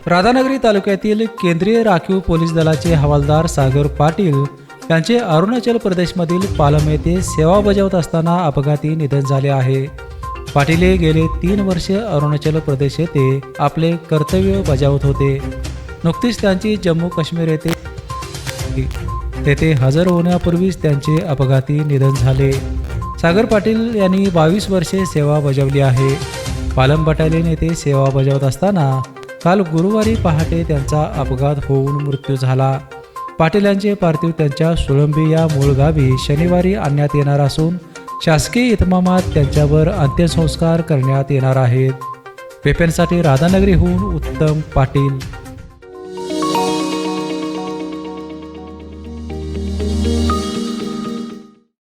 राधानगरी तालुक्यातील केंद्रीय राखीव पोलीस दलाचे हवालदार सागर पाटील यांचे अरुणाचल प्रदेशमधील पालम येथे सेवा बजावत असताना अपघाती निधन झाले आहे. पाटील हे गेले 3 वर्षे अरुणाचल प्रदेश येथे आपले कर्तव्य बजावत होते. नुकतीच त्यांची जम्मू काश्मीर तेथे हजर होण्यापूर्वीच त्यांचे अपघाती निधन झाले. सागर पाटील यांनी 22 वर्षे सेवा बजावली आहे. पालम बटालियन येथे सेवा बजावत असताना काल गुरुवारी पहाटे त्यांचा अपघात होऊन मृत्यू झाला. पाटील यांचे पार्थिव त्यांच्या सुळंबी या मूळ गावी शनिवारी आणण्यात येणार असून शासकीय इतमामात त्यांच्यावर अंत्यसंस्कार करण्यात येणार आहेत. पेपेंसाठी राधानगरीहून उत्तम पाटील.